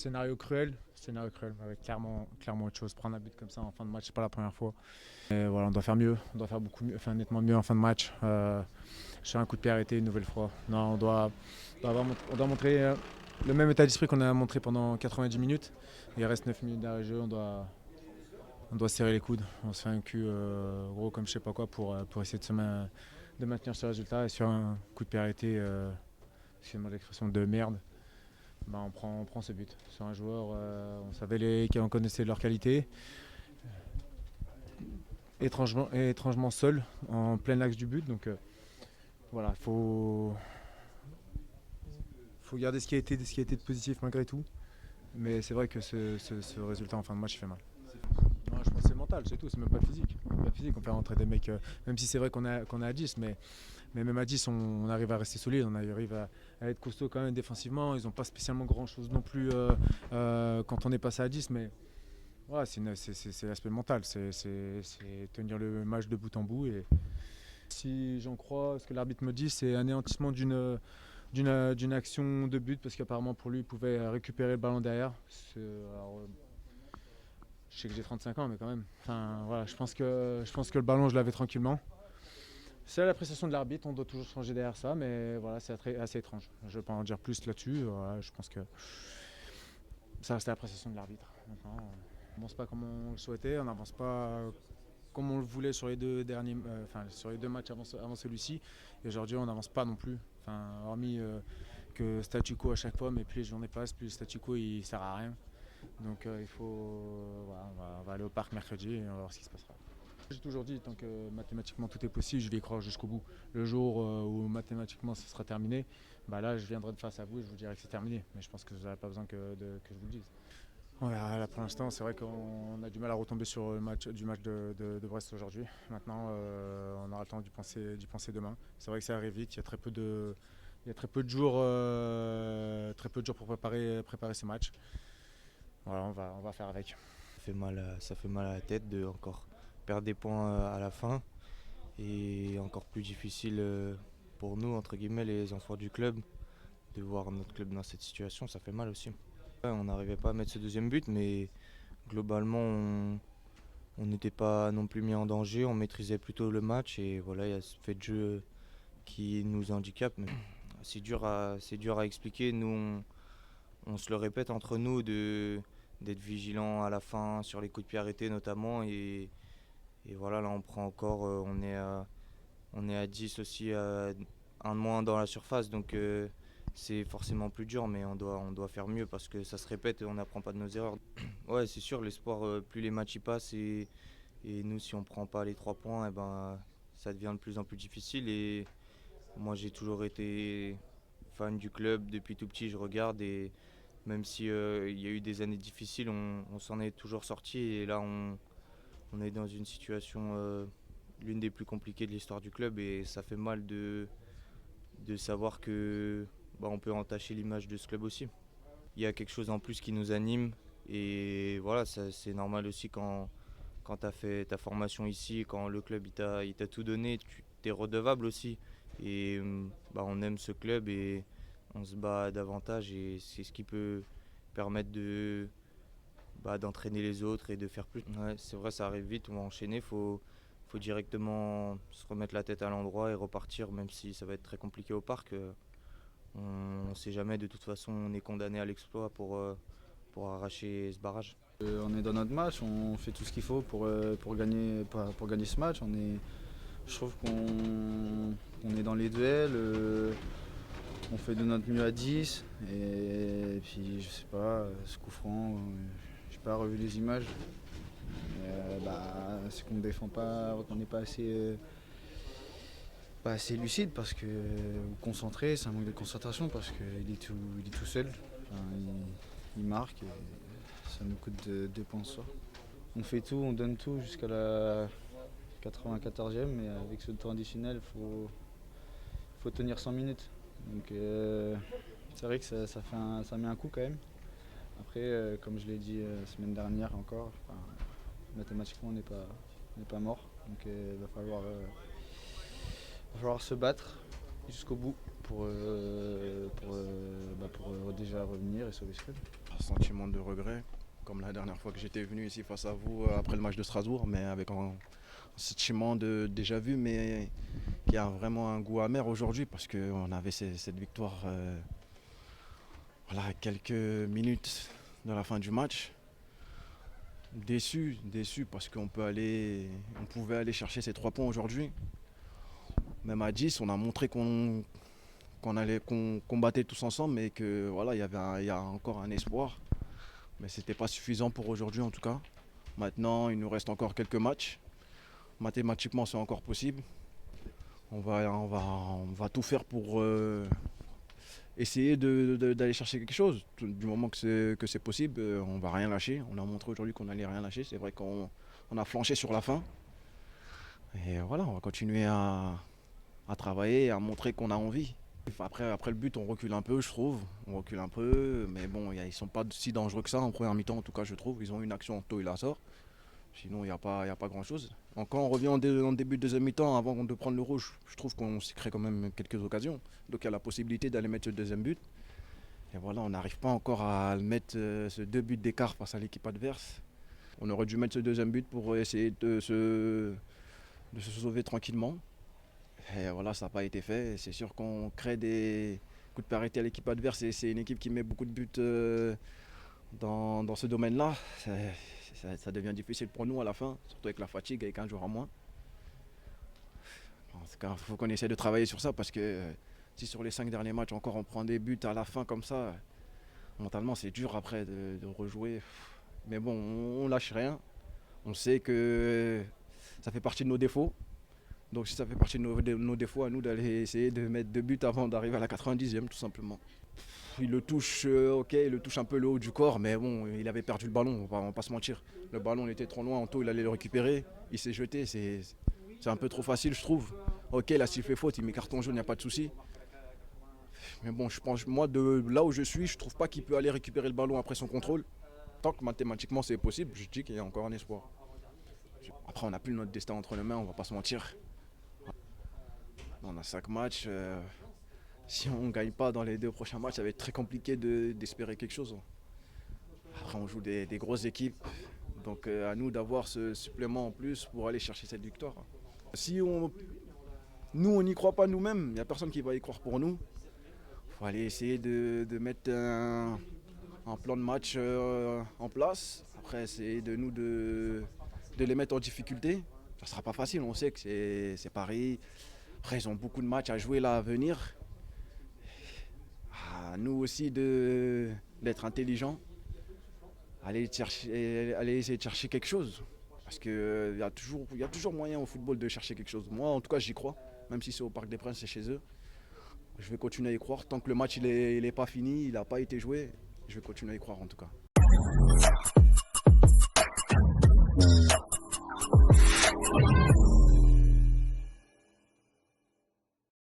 scénario cruel, avec clairement autre chose. Prendre un but comme ça en fin de match, c'est pas la première fois. Et voilà, on doit faire mieux, on doit faire beaucoup mieux, enfin nettement mieux en fin de match. Sur un coup de pied arrêté une nouvelle fois. Non, on doit montrer le même état d'esprit qu'on a montré pendant 90 minutes. Il reste 9 minutes d'arrêt jeu, on doit serrer les coudes. On se fait un cul gros comme je sais pas quoi pour essayer de maintenir ce résultat. Et sur un coup de pied arrêté, excusez-moi l'expression de merde, bah on prend ce but. Sur un joueur, on connaissait leur qualité. Étrangement seul, en plein axe du but. Donc voilà, faut garder ce qui a été de positif malgré tout. Mais c'est vrai que ce résultat en fin de match il fait mal. Non, je pense que c'est mental, c'est tout, c'est même pas physique. Pas physique, on fait rentrer des mecs, même si c'est vrai qu'on est à 10, mais même à 10, on arrive à rester solide, on arrive à être costaud quand même défensivement. Ils n'ont pas spécialement grand chose non plus quand on est passé à 10, mais ouais, c'est l'aspect mental, c'est tenir le match de bout en bout. Et si j'en crois, ce que l'arbitre me dit, c'est anéantissement d'une action de but, parce qu'apparemment pour lui, il pouvait récupérer le ballon derrière. Alors, je sais que j'ai 35 ans, mais quand même. Enfin, voilà, je pense que le ballon, je l'avais tranquillement. C'est l'appréciation de l'arbitre, on doit toujours changer derrière ça, mais voilà, c'est assez étrange. Je ne vais pas en dire plus là-dessus. Voilà, je pense que ça reste l'appréciation de l'arbitre. Maintenant, on n'avance pas comme on le souhaitait, on n'avance pas comme on le voulait sur les deux sur les deux matchs avant celui-ci. Et aujourd'hui, on n'avance pas non plus. Enfin, hormis que statu quo à chaque fois, mais plus les journées passent, plus le statu quo il sert à rien. Donc il faut, voilà, on va aller au parc mercredi et on va voir ce qui se passera. J'ai toujours dit, tant que mathématiquement tout est possible, je vais y croire jusqu'au bout. Le jour où mathématiquement ça sera terminé, bah là je viendrai de face à vous et je vous dirai que c'est terminé. Mais je pense que vous n'avez pas besoin que je vous le dise. On verra, là pour l'instant, c'est vrai qu'on a du mal à retomber sur le match de Brest aujourd'hui. Maintenant, on aura le temps d'y penser demain. C'est vrai que ça arrive vite, il y a très peu de jours pour préparer ces matchs. Voilà, on va faire avec. Ça fait mal à la tête de encore perdre des points à la fin. Et encore plus difficile pour nous, entre guillemets, les enfants du club, de voir notre club dans cette situation, ça fait mal aussi. Ouais, on n'arrivait pas à mettre ce deuxième but, mais globalement, on n'était pas non plus mis en danger, on maîtrisait plutôt le match et voilà, il y a ce fait de jeu qui nous handicape. Mais c'est dur à expliquer. Nous, on se le répète entre nous d'être vigilants à la fin sur les coups de pied arrêtés notamment. Et voilà, là on prend encore, on est à 10 aussi, un de moins dans la surface. Donc c'est forcément plus dur, mais on doit faire mieux parce que ça se répète et on n'apprend pas de nos erreurs. Ouais, c'est sûr, l'espoir, plus les matchs y passent et nous, si on prend pas les 3 points, et ben, ça devient de plus en plus difficile. Et moi, j'ai toujours été fan du club depuis tout petit, je regarde et même si il y a eu des années difficiles, on s'en est toujours sorti et là, on est dans une situation l'une des plus compliquées de l'histoire du club et ça fait mal de savoir que bah, on peut entacher l'image de ce club aussi. Il y a quelque chose en plus qui nous anime et voilà, c'est normal aussi quand tu as fait ta formation ici, quand le club il t'a tout donné, tu es redevable aussi. Et bah, on aime ce club et on se bat davantage et c'est ce qui peut permettre d'entraîner les autres et de faire plus. Ouais, c'est vrai, ça arrive vite, on va enchaîner, faut directement se remettre la tête à l'endroit et repartir, même si ça va être très compliqué au parc. On ne sait jamais, de toute façon, on est condamné à l'exploit pour arracher ce barrage. On est dans notre match, on fait tout ce qu'il faut pour gagner ce match. Je trouve qu'on est dans les duels, on fait de notre mieux à 10. Et puis, je sais pas, ce coup franc, j'ai pas revu les images. C'est qu'on défend pas, qu'on n'est pas assez lucide parce que ou concentré, c'est un manque de concentration parce qu'il est tout seul. Enfin, il marque et ça nous coûte 2 points ce soir. On fait tout, on donne tout jusqu'à la 94e, mais avec ce temps additionnel, faut tenir 100 minutes. Donc c'est vrai que ça met un coup quand même. Après, comme je l'ai dit la semaine dernière encore, enfin, mathématiquement on n'est pas mort. Donc il va falloir se battre jusqu'au bout pour déjà revenir et sauver ce club. sentiment de regret, comme la dernière fois que j'étais venu ici face à vous après le match de Strasbourg, mais avec un sentiment de déjà vu, mais qui a vraiment un goût amer aujourd'hui parce qu'on avait cette victoire à quelques minutes de la fin du match. Déçu parce qu'on pouvait aller chercher ces 3 points aujourd'hui. Même à 10, on a montré qu'on combattait tous ensemble, mais que voilà, il y a encore un espoir. Mais c'était pas suffisant pour aujourd'hui en tout cas. Maintenant, il nous reste encore quelques matchs. Mathématiquement, c'est encore possible. On va tout faire pour essayer d'aller chercher quelque chose. Du moment que c'est possible, on va rien lâcher. On a montré aujourd'hui qu'on n'allait rien lâcher. C'est vrai qu'on a flanché sur la fin. Et voilà, on va continuer à travailler et à montrer qu'on a envie. Après le but, on recule un peu, je trouve. On recule un peu, mais bon, ils ne sont pas si dangereux que ça en première mi-temps, en tout cas, je trouve. Ils ont une action, Tho, il la sort. Sinon, il n'y a pas grand-chose. Quand on revient en début de deuxième mi-temps, avant de prendre le rouge, je trouve qu'on s'est créé quand même quelques occasions. Donc il y a la possibilité d'aller mettre ce deuxième but. Et voilà, on n'arrive pas encore à mettre ce 2 buts d'écart face à l'équipe adverse. On aurait dû mettre ce deuxième but pour essayer de se sauver tranquillement. Et voilà, ça n'a pas été fait. C'est sûr qu'on crée des coups de parité à l'équipe adverse et c'est une équipe qui met beaucoup de buts dans ce domaine-là. Ça devient difficile pour nous à la fin, surtout avec la fatigue, avec un joueur en moins. En tout cas, il faut qu'on essaie de travailler sur ça parce que si sur les 5 derniers matchs encore on prend des buts à la fin comme ça, mentalement c'est dur après de rejouer. Mais bon, on lâche rien. On sait que ça fait partie de nos défauts. Donc si ça fait partie de nos défauts, à nous d'aller essayer de mettre 2 buts avant d'arriver à la 90e tout simplement. Il le touche, ok, il le touche un peu le haut du corps, mais bon, il avait perdu le ballon, on va pas se mentir. Le ballon il était trop loin, Anto il allait le récupérer, il s'est jeté, c'est un peu trop facile je trouve. Ok, là s'il fait faute, il met carton jaune, il n'y a pas de souci. Mais bon, je pense, moi de là où je suis, je trouve pas qu'il peut aller récupérer le ballon après son contrôle. Tant que mathématiquement c'est possible, je dis qu'il y a encore un espoir. Après on n'a plus notre destin entre les mains, on va pas se mentir. On a 5 matchs. Si on ne gagne pas dans les 2 prochains matchs, ça va être très compliqué d'espérer quelque chose. Après, on joue des grosses équipes. Donc à nous d'avoir ce supplément en plus pour aller chercher cette victoire. Si nous, on n'y croit pas nous-mêmes, il n'y a personne qui va y croire pour nous. Il faut aller essayer de mettre un plan de match en place. Après, essayer de les mettre en difficulté. Ça ne sera pas facile, on sait que c'est Paris. Après, ils ont beaucoup de matchs à jouer là à venir. À nous aussi d'être intelligents, aller essayer de chercher quelque chose. Parce qu'il y a toujours moyen au football de chercher quelque chose. Moi, en tout cas, j'y crois. Même si c'est au Parc des Princes, c'est chez eux. Je vais continuer à y croire. Tant que le match il est pas fini, il n'a pas été joué, je vais continuer à y croire en tout cas.